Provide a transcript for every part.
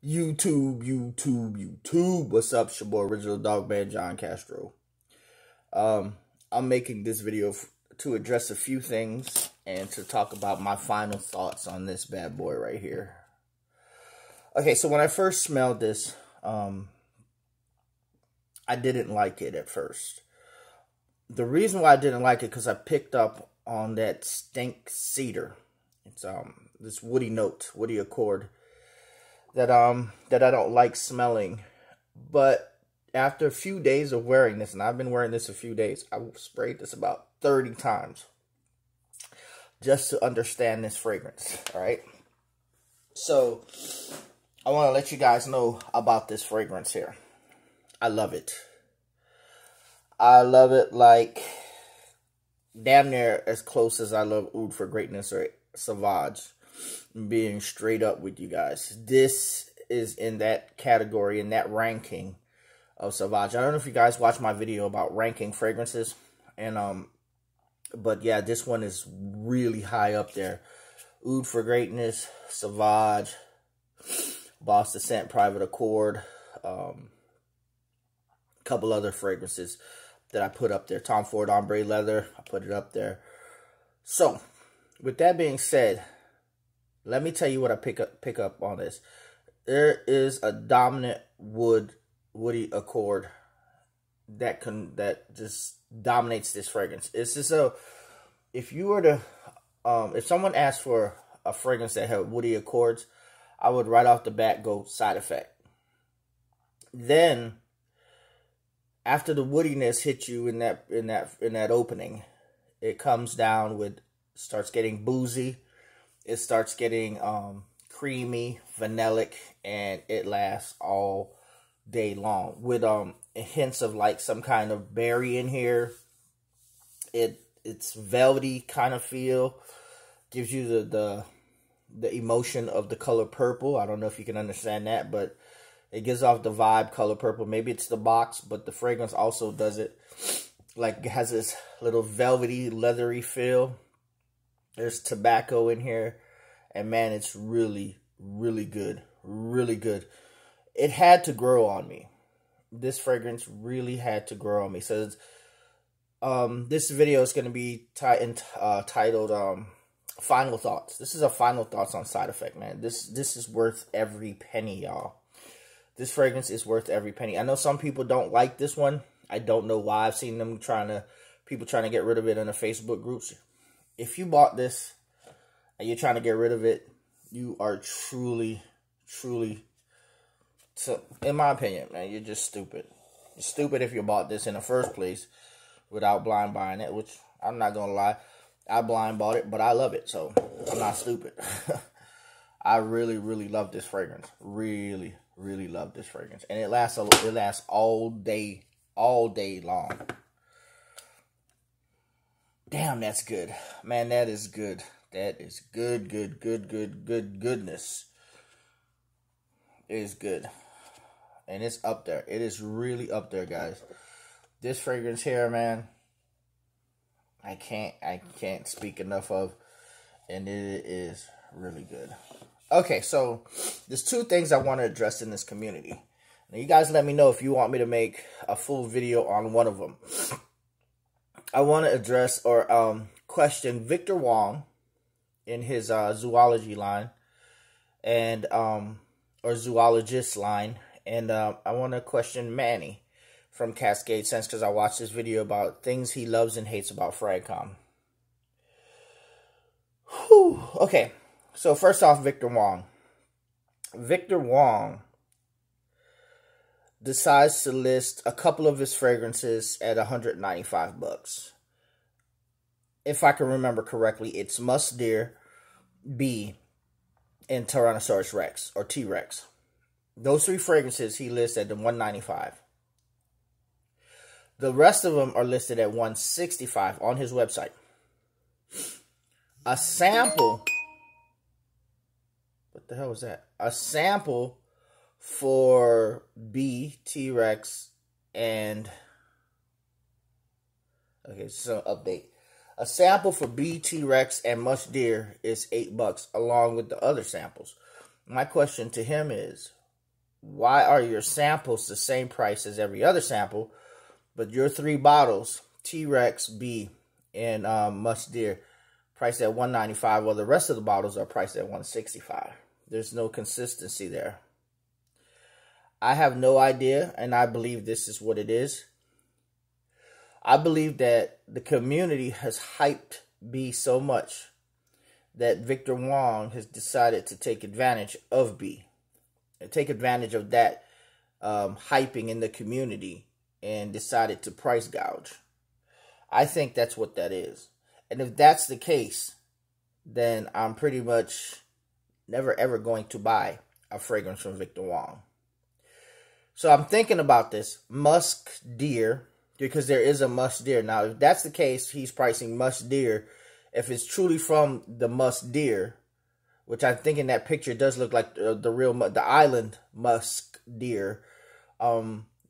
YouTube. What's up? It's your boy, Original Dogman John Castro. I'm making this video to address a few things and to talk about my final thoughts on this bad boy right here. Okay, so when I first smelled this, I didn't like it at first. The reason why I didn't like it because I picked up on that stink cedar. It's this woody note, woody accord that I don't like smelling. But after a few days of wearing this, and I've been wearing this a few days, I sprayed this about 30 times just to understand this fragrance. All right, so I want to let you guys know about this fragrance here. I love it. I love it like damn near as close as I love Oud for Greatness or Sauvage. Being straight up with you guys, this is in that category, in that ranking of Sauvage. I don't know if you guys watched my video about ranking fragrances, and but yeah, this one is really high up there. Oud for Greatness, Sauvage, Boss Descent, Private Accord, couple other fragrances that I put up there. Tom Ford Ombre Leather, I put it up there. So with that being said, let me tell you what I pick up on this. There is a dominant woody accord that just dominates this fragrance. It's just if you were to if someone asked for a fragrance that had woody accords, I would right off the bat go Side Effect. Then after the woodiness hits you in that opening, it comes down with, starts getting boozy. It starts getting creamy, vanillic, and it lasts all day long with hints of like some kind of berry in here. It's velvety kind of feel. Gives you the emotion of the color purple. I don't know if you can understand that, but it gives off the vibe color purple. Maybe it's the box, but the fragrance also does it. Like it has this little velvety, leathery feel. There's tobacco in here, and man, it's really, really good. Really good. It had to grow on me. This fragrance really had to grow on me. So this video is going to be titled Final Thoughts. This is a final thoughts on Side Effect, man. This is worth every penny, y'all. This fragrance is worth every penny. I know some people don't like this one. I don't know why. I've seen them people trying to get rid of it in the Facebook groups. If you bought this and you're trying to get rid of it, you are truly, so in my opinion, man, you're just stupid. You're stupid if you bought this in the first place without blind buying it, which I'm not going to lie. I blind bought it, but I love it, so I'm not stupid. I really, really love this fragrance. Really, really love this fragrance. And it lasts all day long. Damn, that's good. Man, that is good. That is goodness. It is good. And it's up there. It is really up there, guys. This fragrance here, man, I can't speak enough of. And it is really good. Okay, so there's two things I want to address in this community. Now, you guys let me know if you want me to make a full video on one of them. I want to address or question Victor Wong in his zoology line and or zoologist line, and I want to question Manny from Cascade Sense because I watched this video about things he loves and hates about Fragcom. Whew. Okay, so first off, Victor Wong. Victor Wong decides to list a couple of his fragrances at $195. If I can remember correctly, it's Musk Deer, Bee, and Tyrannosaurus Rex, or T-Rex. Those three fragrances he lists at the $195. The rest of them are listed at $165 on his website. A sample... What the hell was that? A sample for Bee, T-Rex, and... Okay, so update. A sample for Bee, T-Rex, and Musk Deer is $8, along with the other samples. My question to him is, why are your samples the same price as every other sample, but your 3 bottles, T-Rex, B, and Musk Deer, priced at $195, while the rest of the bottles are priced at $165? There's no consistency there. I have no idea, and I believe this is what it is. I believe that the community has hyped B so much that Victor Wong has decided to take advantage of B. And take advantage of that hyping in the community and decided to price gouge. I think that's what that is. And if that's the case, then I'm pretty much never ever going to buy a fragrance from Victor Wong. So I'm thinking about this Musk Deer, because there is a Musk Deer. Now, if that's the case, he's pricing Musk Deer. If it's truly from the Musk Deer, which I think in that picture does look like the island Musk Deer.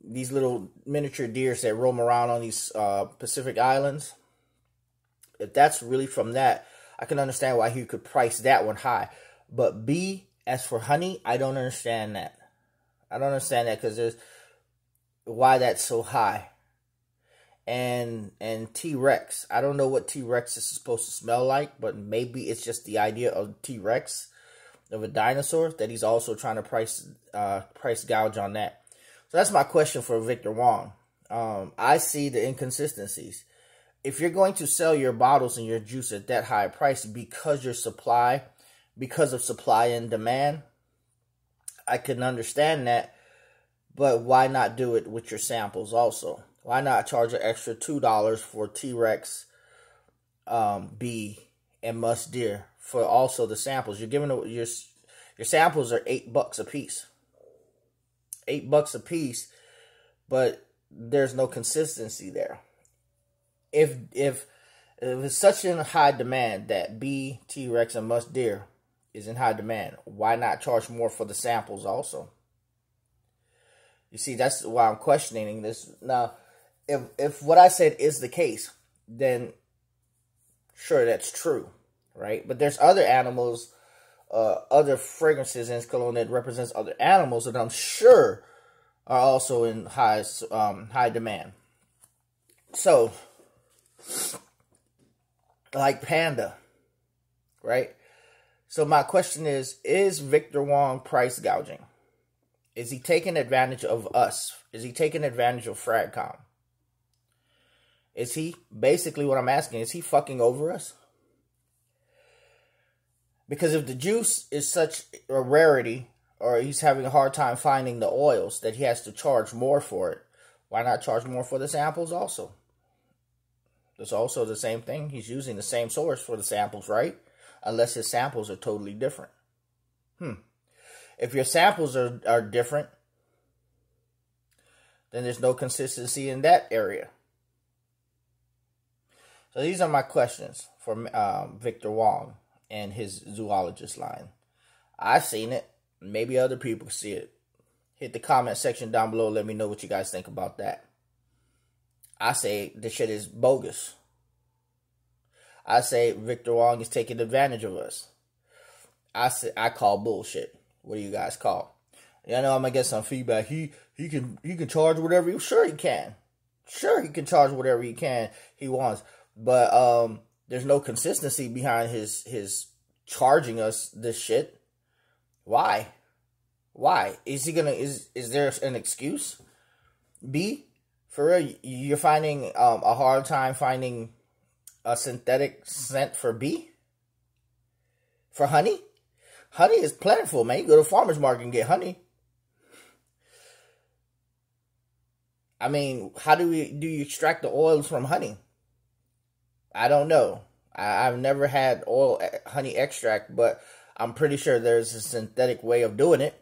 These little miniature deers that roam around on these Pacific islands. If that's really from that, I can understand why he could price that one high. But B, as for honey, I don't understand that. I don't understand that because there's why that's so high. And T-Rex, I don't know what T-Rex is supposed to smell like, but maybe it's just the idea of T-Rex, of a dinosaur, that he's also trying to price gouge on that. So that's my question for Victor Wong. I see the inconsistencies. If you're going to sell your bottles and your juice at that high price because of supply and demand, I can understand that, but why not do it with your samples also? Why not charge an extra $2 for T-Rex, B, and Musk Deer for also the samples? You're giving your samples are $8 a piece. $8 a piece, but there's no consistency there. If it's such in high demand that B, T-Rex, and Musk Deer is in high demand, why not charge more for the samples also? You see, that's why I'm questioning this. Now, if what I said is the case, then sure, that's true, right? But there's other animals, other fragrances in his cologne that represents other animals that I'm sure are also in high demand. So, like Panda, right? So my question is Victor Wong price gouging? Is he taking advantage of us? Is he taking advantage of Fragcom? Is he, basically what I'm asking, is he fucking over us? Because if the juice is such a rarity, or he's having a hard time finding the oils that he has to charge more for it, why not charge more for the samples also? It's also the same thing. He's using the same source for the samples, right? Unless his samples are totally different. If your samples are different, then there's no consistency in that area. So these are my questions for Victor Wong and his zoologist line. I've seen it. Maybe other people see it. Hit the comment section down below. Let me know what you guys think about that. I say this shit is bogus. I say Victor Wong is taking advantage of us. I call bullshit. What do you guys call? Yeah, I know I'm gonna get some feedback. He can charge whatever sure he can. Sure he can charge whatever he wants. But there's no consistency behind his charging us this shit. Why? Why? Is he gonna is there an excuse? B, for real, you're finding a hard time finding a synthetic scent for B? For honey? Honey is plentiful, man. You go to farmer's market and get honey. I mean, how do you extract the oils from honey? I don't know. I've never had honey extract, but I'm pretty sure there's a synthetic way of doing it,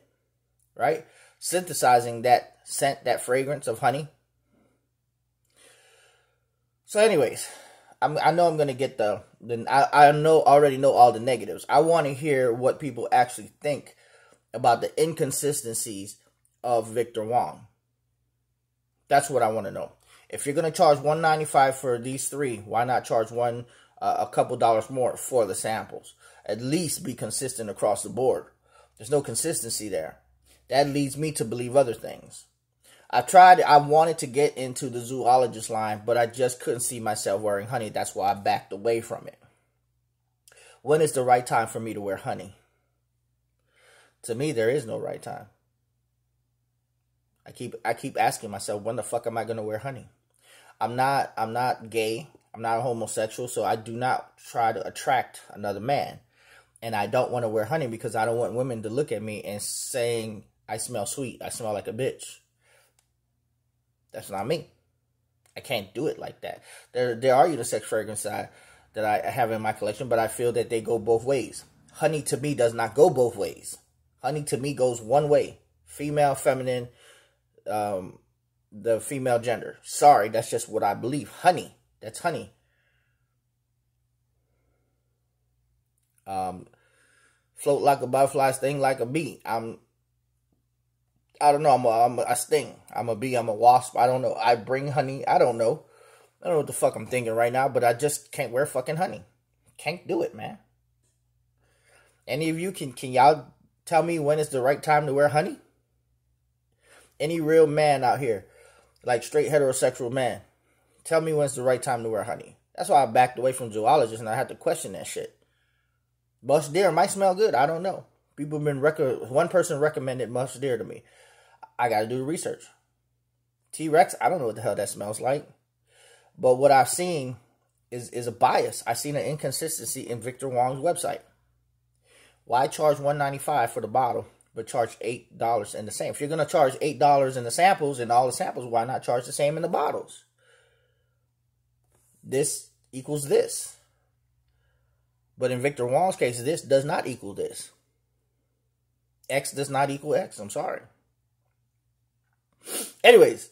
right? Synthesizing that scent, that fragrance of honey. So anyways, I know I'm going to get I already know all the negatives. I want to hear what people actually think about the inconsistencies of Victor Wong. That's what I want to know. If you're going to charge $195 for these three, why not charge a couple dollars more for the samples? At least be consistent across the board. There's no consistency there. That leads me to believe other things. I wanted to get into the zoologist line, but I just couldn't see myself wearing honey. That's why I backed away from it. When is the right time for me to wear honey? To me, there is no right time. I keep asking myself, when the fuck am I going to wear honey? I'm not gay. I'm not a homosexual, so I do not try to attract another man. And I don't want to wear honey because I don't want women to look at me and saying, I smell sweet. I smell like a bitch. That's not me. I can't do it like that. There are unisex fragrances that I have in my collection, but I feel that they go both ways. Honey to me does not go both ways. Honey to me goes one way. Female, feminine, the female gender. Sorry, that's just what I believe. Honey. That's honey. Float like a butterfly, sting like a bee. I don't know. I'm a sting. I'm a bee. I'm a wasp. I don't know. I bring honey. I don't know. I don't know what the fuck I'm thinking right now, but I just can't wear fucking honey. Can't do it, man. Any of you, can y'all tell me when is the right time to wear honey? Any real man out here, like straight heterosexual man, tell me when's the right time to wear honey. That's why I backed away from zoologists and I had to question that shit. Musk deer might smell good. I don't know. People have been one person recommended musk deer to me. I got to do the research. T-Rex, I don't know what the hell that smells like. But what I've seen is a bias. I've seen an inconsistency in Victor Wong's website. Why charge $1.95 for the bottle, but charge $8 in the same? If you're going to charge $8 in the samples and all the samples, why not charge the same in the bottles? This equals this. But in Victor Wong's case, this does not equal this. X does not equal X. I'm sorry. Anyways,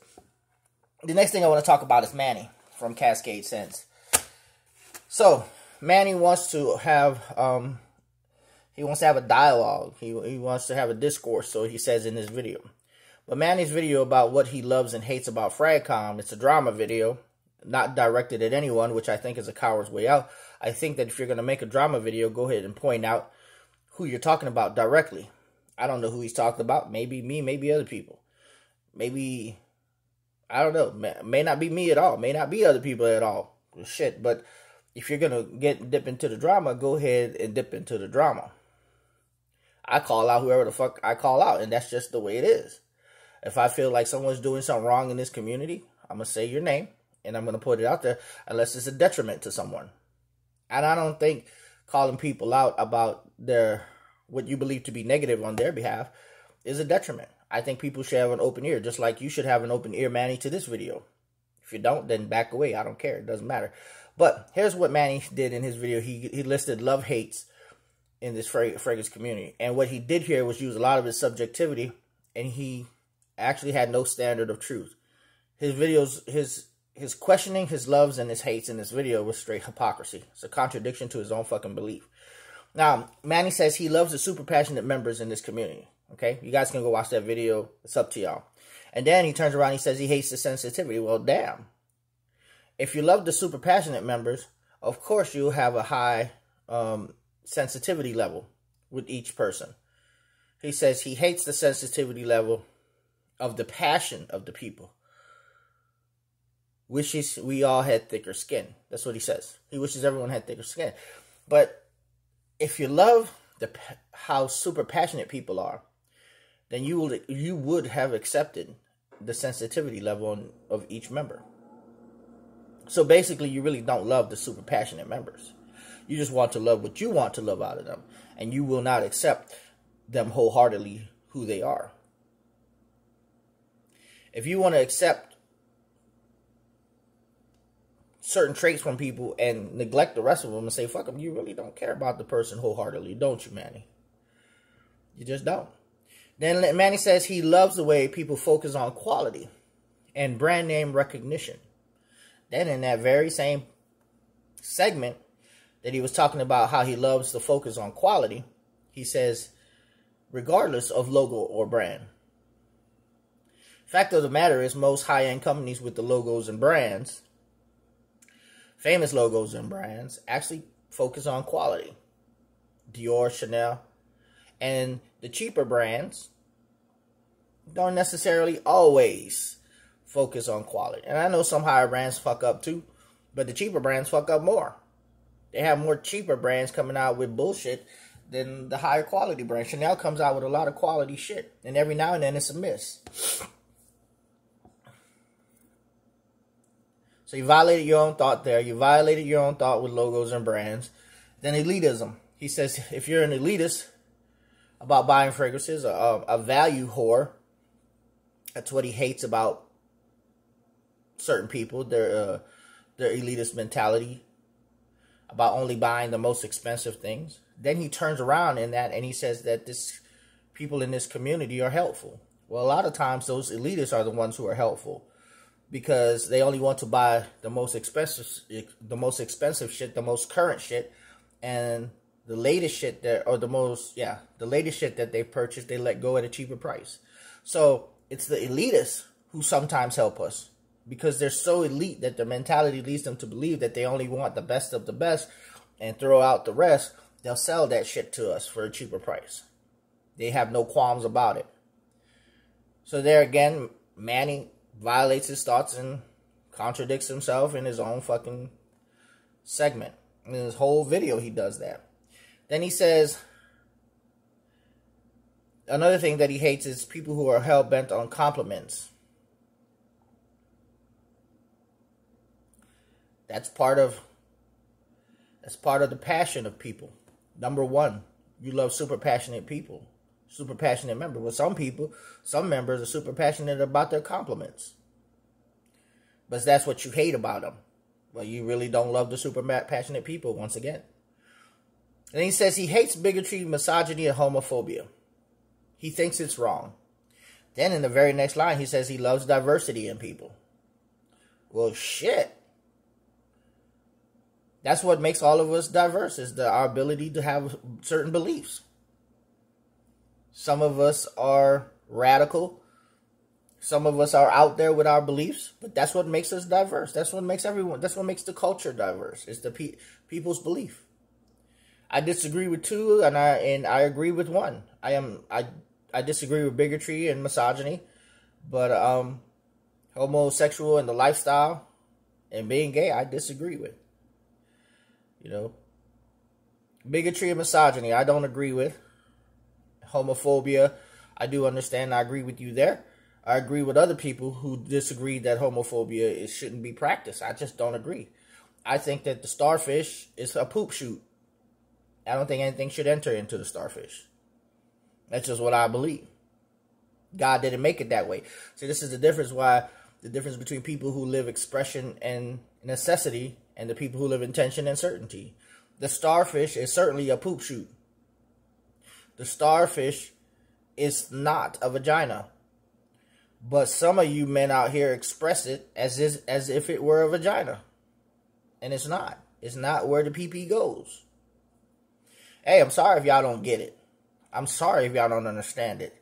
the next thing I want to talk about is Manny from Cascade Scents. So, Manny wants to have a dialogue. He wants to have a discourse, so he says in this video. But Manny's video about what he loves and hates about Fragcom, it's a drama video, not directed at anyone, which I think is a coward's way out. I think that if you're going to make a drama video, go ahead and point out who you're talking about directly. I don't know who he's talking about. Maybe me, maybe other people. Maybe, I don't know. May not be me at all. May not be other people at all. Shit, but if you're going to dip into the drama, go ahead and dip into the drama. I call out whoever the fuck I call out, and that's just the way it is. If I feel like someone's doing something wrong in this community, I'm going to say your name, and I'm going to put it out there unless it's a detriment to someone. And I don't think calling people out about what you believe to be negative on their behalf is a detriment. I think people should have an open ear, just like you should have an open ear, Manny, to this video. If you don't, then back away. I don't care. It doesn't matter. But here's what Manny did in his video. He listed love-hates in this fragrance community. And what he did here was use a lot of his subjectivity, and he actually had no standard of truth. His videos, his questioning, his loves, and his hates in this video was straight hypocrisy. It's a contradiction to his own fucking belief. Now, Manny says he loves the super passionate members in this community. Okay? You guys can go watch that video. It's up to y'all. And then he turns around and he says he hates the sensitivity. Well, damn. If you love the super passionate members, of course you'll have a high sensitivity level with each person. He says he hates the sensitivity level of the passion of the people. Wishes we all had thicker skin. That's what he says. He wishes everyone had thicker skin. But if you love how super passionate people are, then you would have accepted the sensitivity level of each member. So basically, you really don't love the super passionate members. You just want to love what you want to love out of them. And you will not accept them wholeheartedly who they are. If you want to accept certain traits from people and neglect the rest of them and say, fuck them, you really don't care about the person wholeheartedly, don't you, Manny? You just don't. Then Manny says he loves the way people focus on quality and brand name recognition. Then in that very same segment that he was talking about how he loves to focus on quality, he says, regardless of logo or brand. Fact of the matter is, most high-end companies with the logos and brands, famous logos and brands, actually focus on quality. Dior, Chanel, and the cheaper brands don't necessarily always focus on quality. And I know some higher brands fuck up too, but the cheaper brands fuck up more. They have more cheaper brands coming out with bullshit than the higher quality brand. Chanel comes out with a lot of quality shit, and every now and then it's a miss. So you violated your own thought there. You violated your own thought with logos and brands. Then elitism. He says if you're an elitist about buying fragrances, a value whore, that's what he hates about certain people, their elitist mentality about only buying the most expensive things. Then he turns around in that and he says that people in this community are helpful. Well, a lot of times those elitists are the ones who are helpful because they only want to buy the most expensive shit, the most current shit, and the latest shit the latest shit that they purchased, they let go at a cheaper price. So it's the elitists who sometimes help us, because they're so elite that their mentality leads them to believe that they only want the best of the best and throw out the rest. They'll sell that shit to us for a cheaper price. They have no qualms about it. So there again, Manny violates his thoughts and contradicts himself in his own fucking segment. In his whole video, he does that. Then he says, another thing that he hates is people who are hell-bent on compliments. That's part of the passion of people. Number one, you love super passionate people, super passionate members. Well, some members are super passionate about their compliments, but that's what you hate about them. Well, you really don't love the super passionate people once again. And he says he hates bigotry, misogyny, and homophobia. He thinks it's wrong. Then in the very next line, he says he loves diversity in people. Well, shit. That's what makes all of us diverse, is our ability to have certain beliefs. Some of us are radical. Some of us are out there with our beliefs, but that's what makes us diverse. That's what makes the culture diverse. It's the people's belief. I disagree with two, and I agree with one. I disagree with bigotry and misogyny, but homosexual and the lifestyle and being gay, I disagree with. You know, bigotry and misogyny, I don't agree with. Homophobia, I do understand. I agree with you there. I agree with other people who disagree that homophobia shouldn't be practiced. I just don't agree. I think that the starfish is a poop chute. I don't think anything should enter into the starfish. That's just what I believe. God didn't make it that way. So this is the difference between people who live expression and necessity and the people who live in tension and certainty. The starfish is certainly a poop chute. The starfish is not a vagina. But some of you men out here express it as if it were a vagina. And it's not. It's not where the pee-pee goes. Hey, I'm sorry if y'all don't get it. I'm sorry if y'all don't understand it.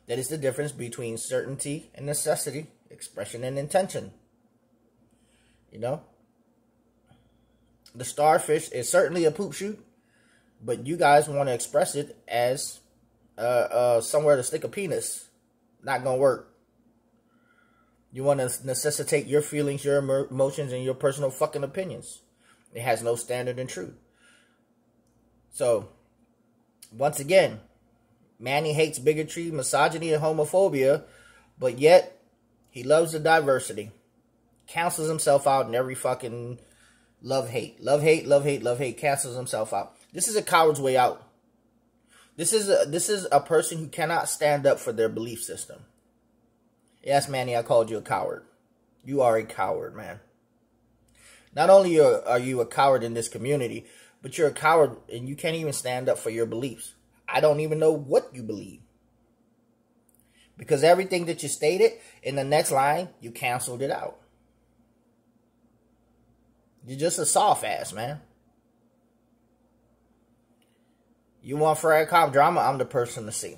That is the difference between certainty and necessity, expression and intention. You know? The starfish is certainly a poop chute, but you guys want to express it as somewhere to stick a penis. Not going to work. You want to necessitate your feelings, your emotions, and your personal fucking opinions. It has no standard and truth. So, once again, Manny hates bigotry, misogyny, and homophobia, but yet he loves the diversity. Cancels himself out in every fucking love, hate, cancels himself out. This is a coward's way out. This is a person who cannot stand up for their belief system. Yes, Manny, I called you a coward. You are a coward, man. Not only are you a coward in this community, but you're a coward and you can't even stand up for your beliefs. I don't even know what you believe. Because everything that you stated in the next line, you canceled it out. You're just a soft ass, man. You want Fragcom drama, I'm the person to see.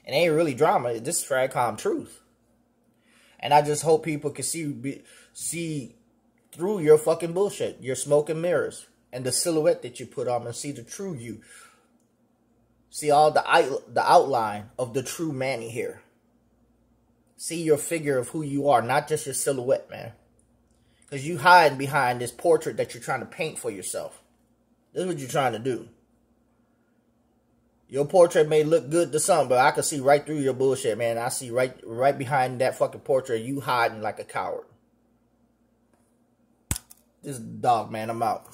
It ain't really drama. This is Fragcom truth. And I just hope people can see through your fucking bullshit, your smoke and mirrors, and the silhouette that you put on, and see the true you. See all the outline of the true Manny here. See your figure of who you are, not just your silhouette, man. Because you hide behind this portrait that you're trying to paint for yourself. This is what you're trying to do. Your portrait may look good to some, but I can see right through your bullshit, man. I see right behind that fucking portrait, you hiding like a coward. This is the dog, man. I'm out.